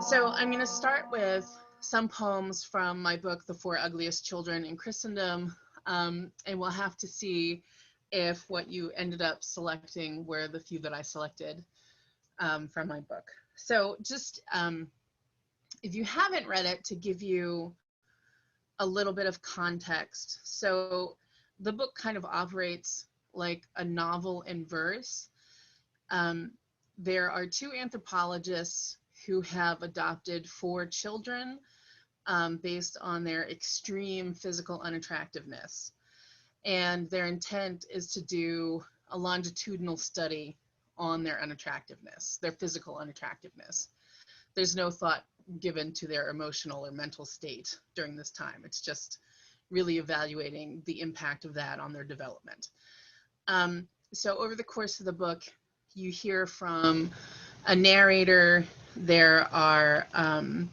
So I'm going to start with some poems from my book, The Four Ugliest Children in Christendom, and we'll have to see if what you ended up selecting were the few that I selected from my book. So just if you haven't read it, to give you a little bit of context. So the book kind of operates like a novel in verse. There are two anthropologists who have adopted 4 children based on their extreme physical unattractiveness. And their intent is to do a longitudinal study on their unattractiveness, their physical unattractiveness. There's no thought given to their emotional or mental state during this time. It's just really evaluating the impact of that on their development. So over the course of the book, you hear from a narrator. There are, I'm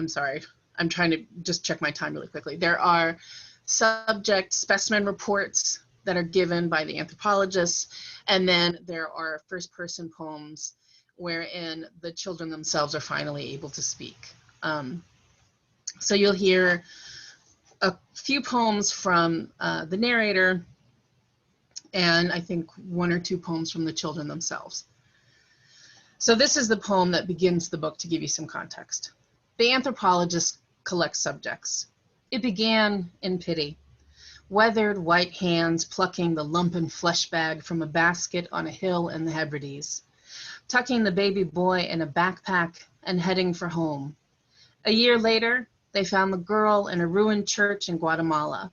sorry, I'm trying to just check my time really quickly. There are subject specimen reports that are given by the anthropologists, and then there are first-person poems wherein the children themselves are finally able to speak. So you'll hear a few poems from the narrator, and I think 1 or 2 poems from the children themselves. So this is the poem that begins the book to give you some context. The anthropologist collects subjects. It began in pity. Weathered white hands plucking the lumpen flesh bag from a basket on a hill in the Hebrides, tucking the baby boy in a backpack and heading for home. A year later, they found the girl in a ruined church in Guatemala,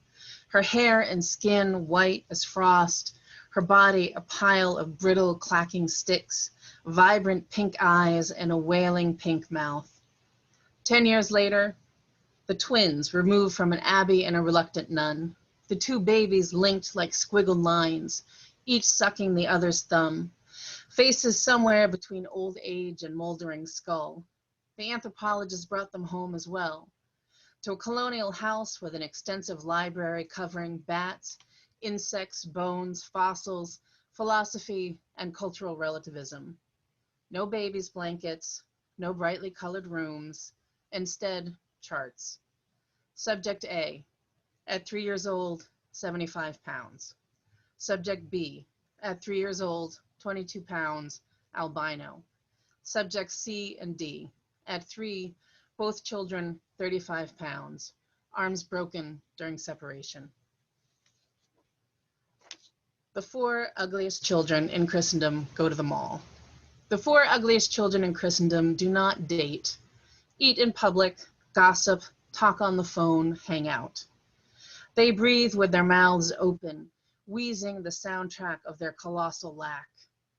her hair and skin white as frost, her body a pile of brittle clacking sticks, vibrant pink eyes and a wailing pink mouth. 10 years later, the twins removed from an abbey and a reluctant nun, the 2 babies linked like squiggled lines, each sucking the other's thumb, faces somewhere between old age and moldering skull. The anthropologist brought them home as well, to a colonial house with an extensive library covering bats, insects, bones, fossils, philosophy, and cultural relativism. No babies' blankets, no brightly colored rooms, instead, charts. Subject A, at 3 years old, 75 pounds. Subject B, at 3 years old, 22 pounds, albino. Subjects C and D, at 3, both children, 35 pounds, arms broken during separation. The 4 ugliest children in Christendom go to the mall. The 4 ugliest children in Christendom do not date, eat in public, gossip, talk on the phone, hang out. They breathe with their mouths open, wheezing the soundtrack of their colossal lack.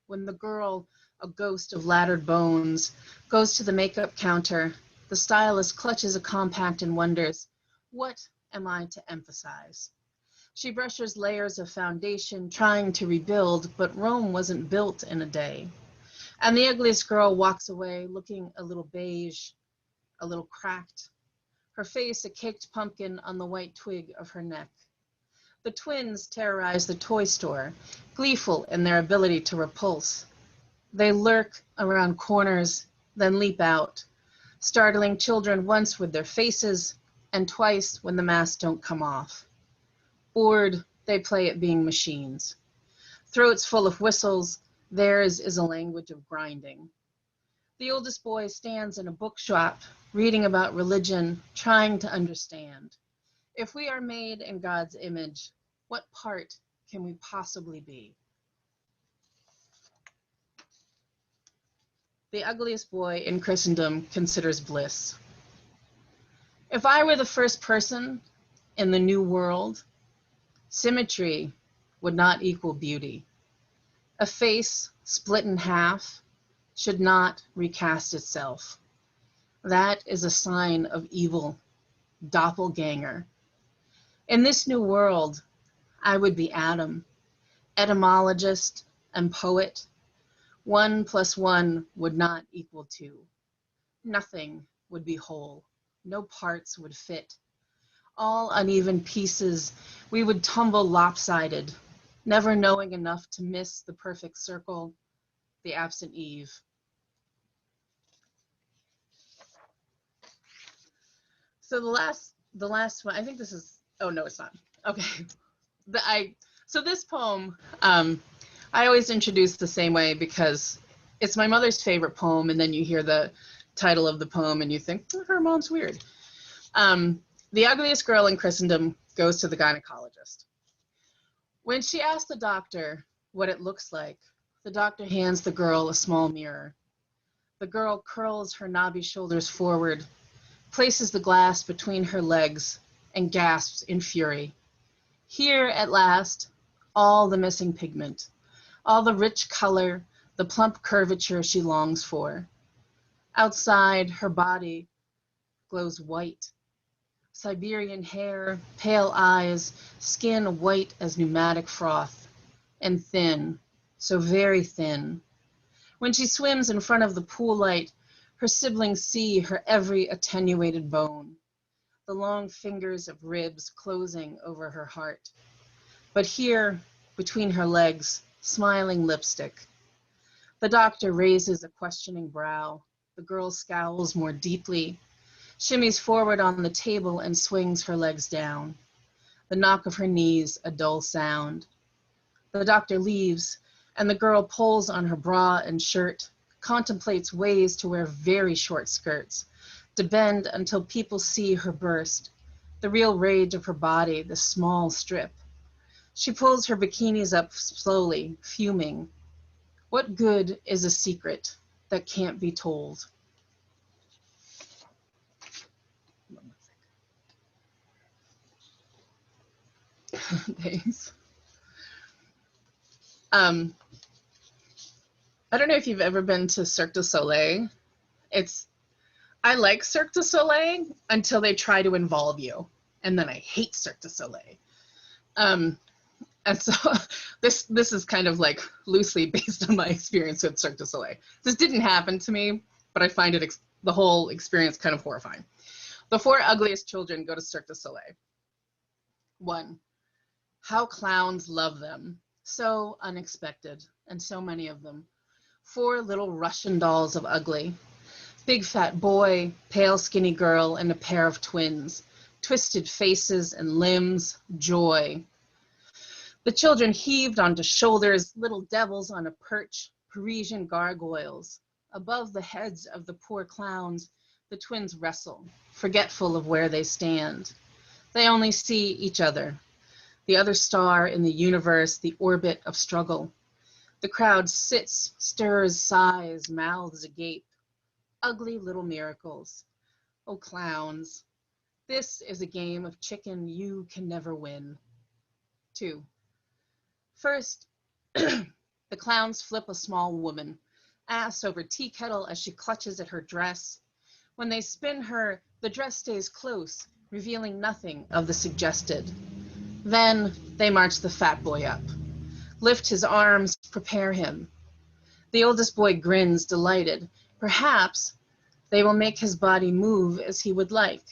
When the girl, a ghost of laddered bones, goes to the makeup counter, the stylist clutches a compact and wonders, what am I to emphasize? She brushes layers of foundation, trying to rebuild, but Rome wasn't built in a day. And the ugliest girl walks away looking a little beige, a little cracked, her face a caked pumpkin on the white twig of her neck. The twins terrorize the toy store, gleeful in their ability to repulse. They lurk around corners, then leap out, startling children once with their faces and twice when the masks don't come off. Bored, they play at being machines. Throats full of whistles, theirs is a language of grinding. The oldest boy stands in a bookshop, reading about religion, trying to understand. If we are made in God's image, what part can we possibly be? The ugliest boy in Christendom considers bliss. If I were the first person in the new world, symmetry would not equal beauty. A face split in half should not recast itself. That is a sign of evil, doppelganger. In this new world, I would be Adam, etymologist and poet. 1 + 1 would not equal 2. Nothing would be whole. No parts would fit. All uneven pieces, we would tumble lopsided, never knowing enough to miss the perfect circle, the absent Eve. So the last one, I think this is, oh no, it's not. Okay. So this poem, I always introduce the same way because it's my mother's favorite poem, and then you hear the title of the poem and you think, oh, her mom's weird. The ugliest girl in Christendom goes to the gynecologist. When she asks the doctor what it looks like, the doctor hands the girl a small mirror. The girl curls her knobby shoulders forward, places the glass between her legs, and gasps in fury. Here, at last, all the missing pigment, all the rich color, the plump curvature she longs for. Outside, her body glows white. Siberian hair, pale eyes, skin white as pneumatic froth, and thin, so very thin. When she swims in front of the pool light, her siblings see her every attenuated bone, the long fingers of ribs closing over her heart. But here, between her legs, smiling lipstick. The doctor raises a questioning brow. The girl scowls more deeply, shimmies forward on the table and swings her legs down. The knock of her knees, a dull sound. The doctor leaves, and the girl pulls on her bra and shirt, contemplates ways to wear very short skirts, to bend until people see her burst, the real rage of her body, the small strip. She pulls her bikinis up slowly, fuming. What good is a secret that can't be told? Thanks. I don't know if you've ever been to Cirque du Soleil. I like Cirque du Soleil until they try to involve you, and then I hate Cirque du Soleil. And so this is kind of like loosely based on my experience with Cirque du Soleil. This didn't happen to me, but I find it the whole experience kind of horrifying. The Four Ugliest Children go to Cirque du Soleil. 1. How clowns love them. So unexpected, and so many of them. 4 little Russian dolls of ugly. Big fat boy, pale skinny girl, and a pair of twins. Twisted faces and limbs, joy. The children heaved onto shoulders, little devils on a perch, Parisian gargoyles. Above the heads of the poor clowns, the twins wrestle, forgetful of where they stand. They only see each other, the other star in the universe, the orbit of struggle. The crowd sits, stirs, sighs, mouths agape. Ugly little miracles. Oh, clowns. This is a game of chicken you can never win. 2. First, the clowns flip a small woman, ass over tea kettle as she clutches at her dress. When they spin her, the dress stays close, revealing nothing of the suggested. Then they march the fat boy up, lift his arms, prepare him. The oldest boy grins, delighted. Perhaps they will make his body move as he would like.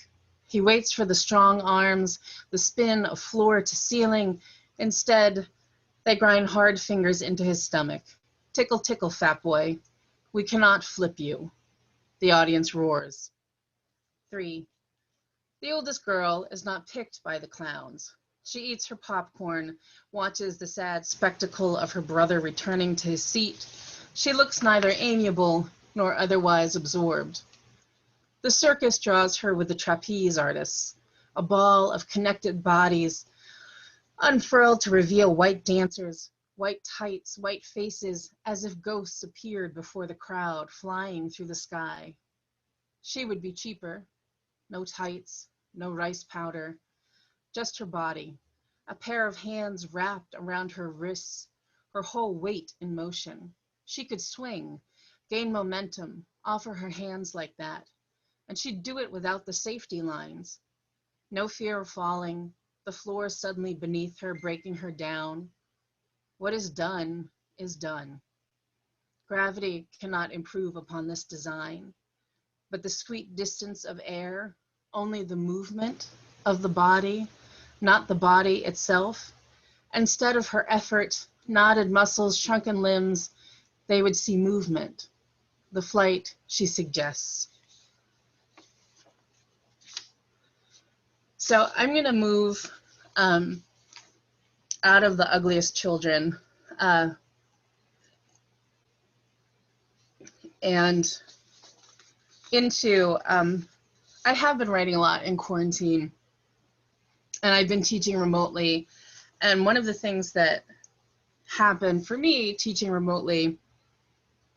He waits for the strong arms, the spin of floor to ceiling. Instead, they grind hard fingers into his stomach. Tickle, tickle, fat boy. We cannot flip you. The audience roars. 3. The oldest girl is not picked by the clowns. She eats her popcorn, watches the sad spectacle of her brother returning to his seat. She looks neither amiable nor otherwise absorbed. The circus draws her with the trapeze artists, a ball of connected bodies, unfurled to reveal white dancers, white tights, white faces, as if ghosts appeared before the crowd, flying through the sky. She would be cheaper. No tights, no rice powder, just her body, a pair of hands wrapped around her wrists, her whole weight in motion. She could swing, gain momentum, offer her hands like that, and she'd do it without the safety lines. No fear of falling, the floor suddenly beneath her, breaking her down. What is done is done. Gravity cannot improve upon this design, but the sweet distance of air, only the movement of the body, not the body itself. Instead of her effort, knotted muscles, shrunken limbs, they would see movement, the flight she suggests. So I'm going to move out of The Ugliest Children and into, I have been writing a lot in quarantine, and I've been teaching remotely. And one of the things that happened for me teaching remotely,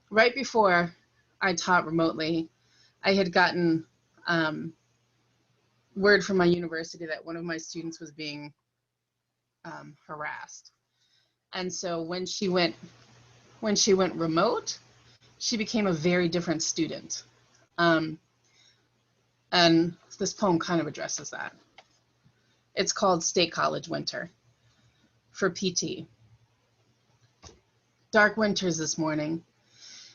right before I taught remotely, I had gotten word from my university that one of my students was being harassed. And so when she went remote, she became a very different student. And this poem kind of addresses that. It's called State College Winter for PT. Dark winters this morning,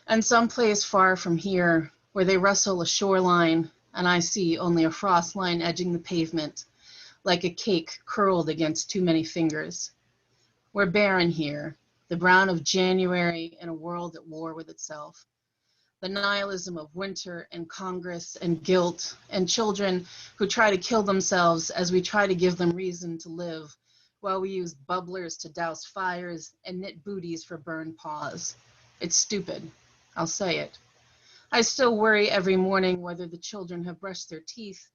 and someplace far from here where they rustle a shoreline and I see only a frost line edging the pavement like a cake curled against too many fingers. We're barren here, the brown of January in a world at war with itself. The nihilism of winter and Congress and guilt and children who try to kill themselves as we try to give them reason to live while we use bubblers to douse fires and knit booties for burned paws. It's stupid, I'll say it. I still worry every morning whether the children have brushed their teeth,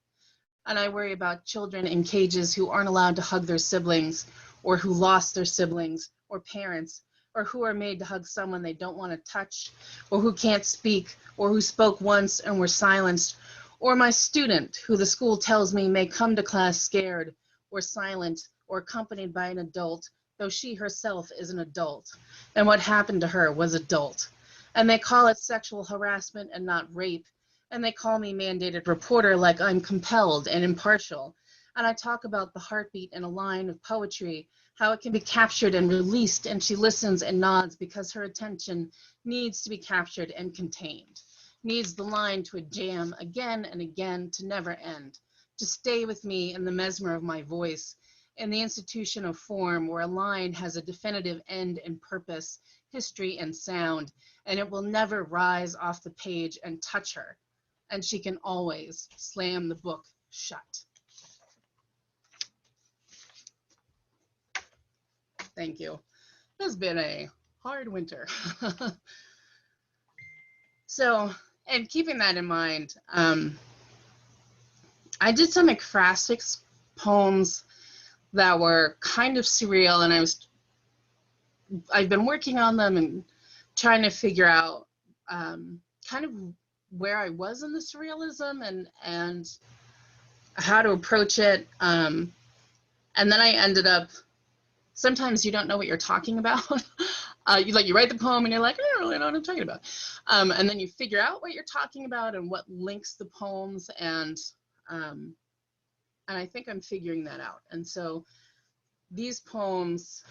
and I worry about children in cages who aren't allowed to hug their siblings, or who lost their siblings or parents, or who are made to hug someone they don't want to touch, or who can't speak, or who spoke once and were silenced, or my student who the school tells me may come to class scared or silent or accompanied by an adult, though she herself is an adult, and what happened to her was adult. And they call it sexual harassment and not rape, and they call me mandated reporter like I'm compelled and impartial. And I talk about the heartbeat in a line of poetry, how it can be captured and released, and she listens and nods because her attention needs to be captured and contained, needs the line to jam again and again to never end, to stay with me in the mesmer of my voice, in the institution of form where a line has a definitive end and purpose, history and sound, and it will never rise off the page and touch her, and she can always slam the book shut. Thank you. This has been a hard winter. So, and keeping that in mind, I did some ekphrastic poems that were kind of surreal, and I've been working on them and trying to figure out kind of where I was in the surrealism and how to approach it. And then I ended up, sometimes you don't know what you're talking about. You write the poem and you're like, I don't really know what I'm talking about. And then you figure out what you're talking about and what links the poems, and I think I'm figuring that out. And so these poems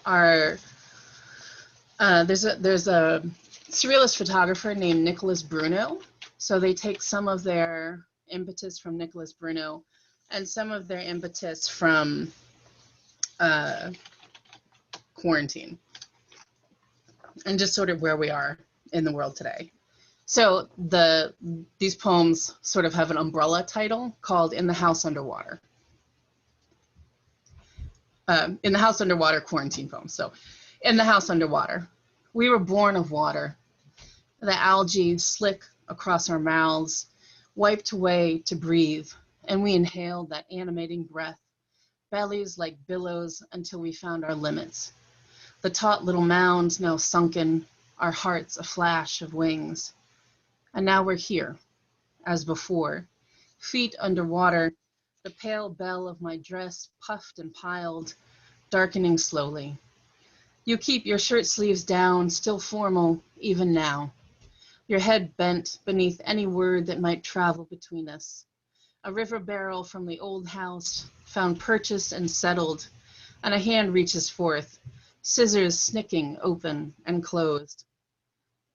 are, there's a surrealist photographer named Nicholas Bruno. So they take some of their impetus from Nicholas Bruno and some of their impetus from quarantine and just sort of where we are in the world today. So these poems sort of have an umbrella title called In the House Underwater. In the House Underwater quarantine poems. So in the house underwater, we were born of water. The algae slick across our mouths, wiped away to breathe, and we inhaled that animating breath, bellies like billows until we found our limits. The taut little mound now sunken, our hearts a flash of wings. And now we're here, as before, feet underwater, the pale bell of my dress puffed and piled, darkening slowly. You keep your shirt sleeves down, still formal, even now. Your head bent beneath any word that might travel between us. A river barrel from the old house, found purchased and settled, and a hand reaches forth, scissors snicking open and closed.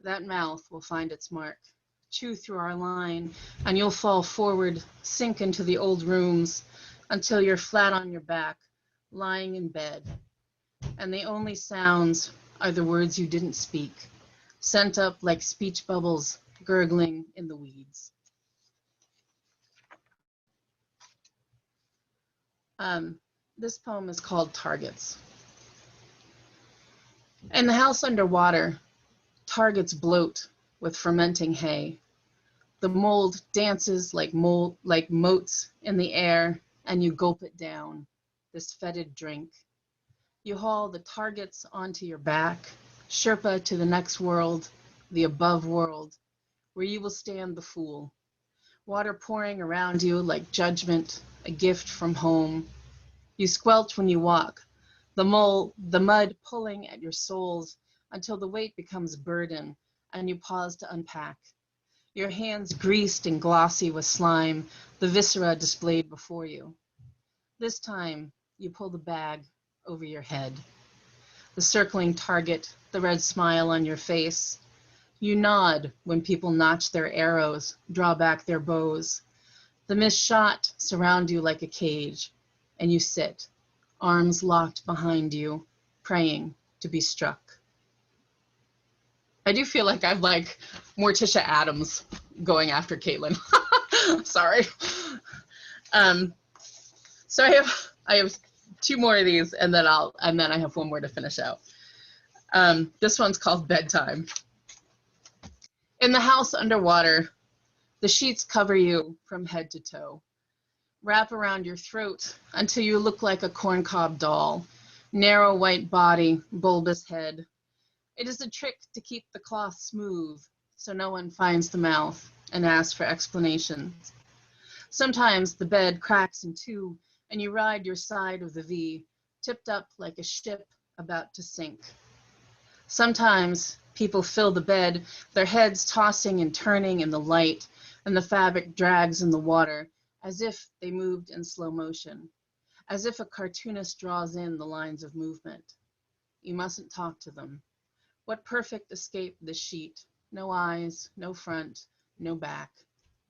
That mouth will find its mark. Chew through our line, and you'll fall forward, sink into the old rooms, until you're flat on your back, lying in bed. And the only sounds are the words you didn't speak, sent up like speech bubbles gurgling in the weeds. This poem is called Targets. In the house underwater, targets bloat with fermenting hay. The mold dances like motes in the air, and you gulp it down, this fetid drink. You haul the targets onto your back, Sherpa to the next world, the above world, where you will stand the fool. Water pouring around you like judgment, a gift from home. You squelch when you walk, the mud pulling at your soles until the weight becomes burden, and you pause to unpack. Your hands greased and glossy with slime, the viscera displayed before you. This time, you pull the bag over your head. The circling target, the red smile on your face. You nod when people notch their arrows, draw back their bows. The missed shot surround you like a cage, and you sit, arms locked behind you, praying to be struck. I do feel like I'm like Morticia Adams going after Caitlin. Sorry. So I have two more of these, and then I have one more to finish out. This one's called Bedtime. In the house underwater, the sheets cover you from head to toe. Wrap around your throat until you look like a corncob doll. Narrow white body, bulbous head. It is a trick to keep the cloth smooth so no one finds the mouth and asks for explanations. Sometimes the bed cracks in two and you ride your side of the V, tipped up like a ship about to sink. Sometimes people fill the bed, their heads tossing and turning in the light, and the fabric drags in the water as if they moved in slow motion, as if a cartoonist draws in the lines of movement. You mustn't talk to them. What perfect escape this sheet. No eyes, no front, no back.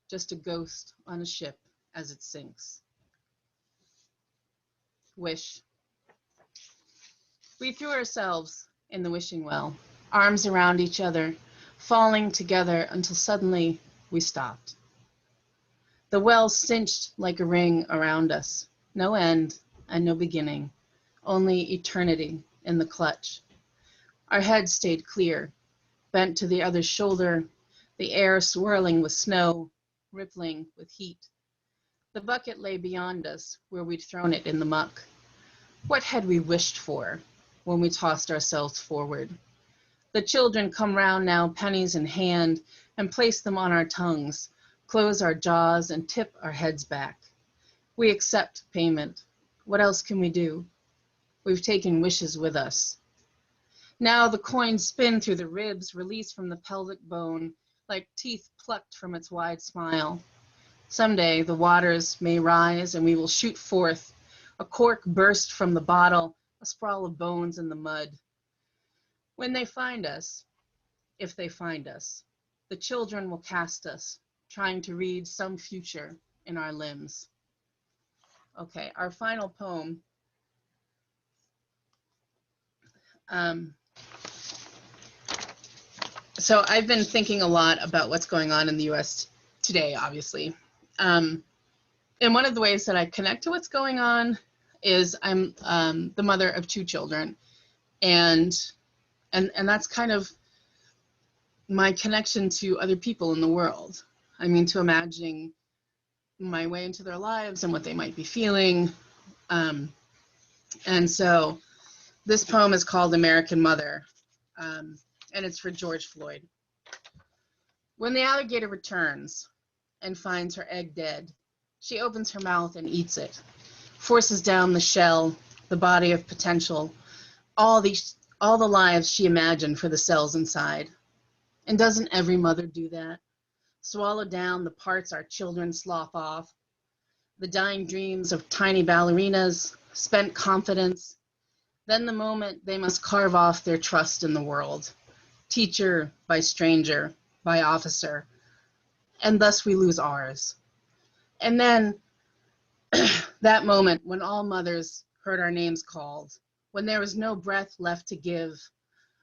Just a ghost on a ship as it sinks. Wish. We threw ourselves in the wishing well, arms around each other, falling together until suddenly we stopped. The well cinched like a ring around us. No end and no beginning, only eternity in the clutch. Our heads stayed clear, bent to the other's shoulder, the air swirling with snow, rippling with heat. The bucket lay beyond us where we'd thrown it in the muck. What had we wished for when we tossed ourselves forward? The children come round now, pennies in hand, and place them on our tongues, close our jaws and tip our heads back. We accept payment. What else can we do? We've taken wishes with us. Now the coins spin through the ribs, released from the pelvic bone, like teeth plucked from its wide smile. Someday the waters may rise and we will shoot forth, a cork burst from the bottle, a sprawl of bones in the mud. When they find us, if they find us, the children will cast us, trying to read some future in our limbs. Okay, our final poem. So I've been thinking a lot about what's going on in the US today, obviously. And one of the ways that I connect to what's going on is I'm the mother of two children. And that's kind of my connection to other people in the world. I mean, to imagining my way into their lives and what they might be feeling. And so this poem is called American Mother, and it's for George Floyd. When the alligator returns and finds her egg dead, she opens her mouth and eats it, forces down the shell, the body of potential, all the lives she imagined for the cells inside. And doesn't every mother do that? Swallow down the parts our children slough off, the dying dreams of tiny ballerinas, spent confidence, then the moment they must carve off their trust in the world, teacher by stranger, by officer, and thus we lose ours. And then that moment when all mothers heard our names called, when there was no breath left to give,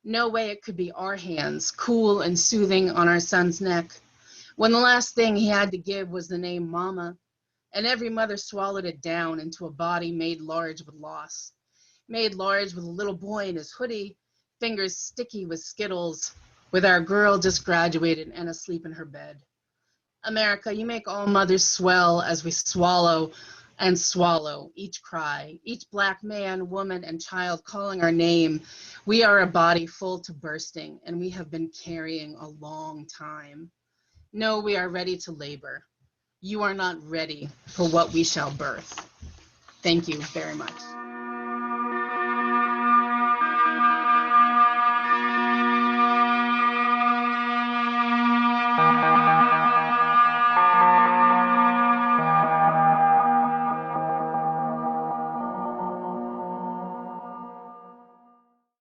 No way it could be our hands, cool and soothing on our son's neck, when the last thing he had to give was the name Mama, and every mother swallowed it down into a body made large with loss, made large with a little boy in his hoodie, fingers sticky with Skittles, with our girl just graduated and asleep in her bed. America, you make all mothers swell as we swallow and swallow each cry, each Black man, woman, and child calling our name. We are a body full to bursting, and we have been carrying a long time. No, we are ready to labor. You are not ready for what we shall birth. Thank you very much.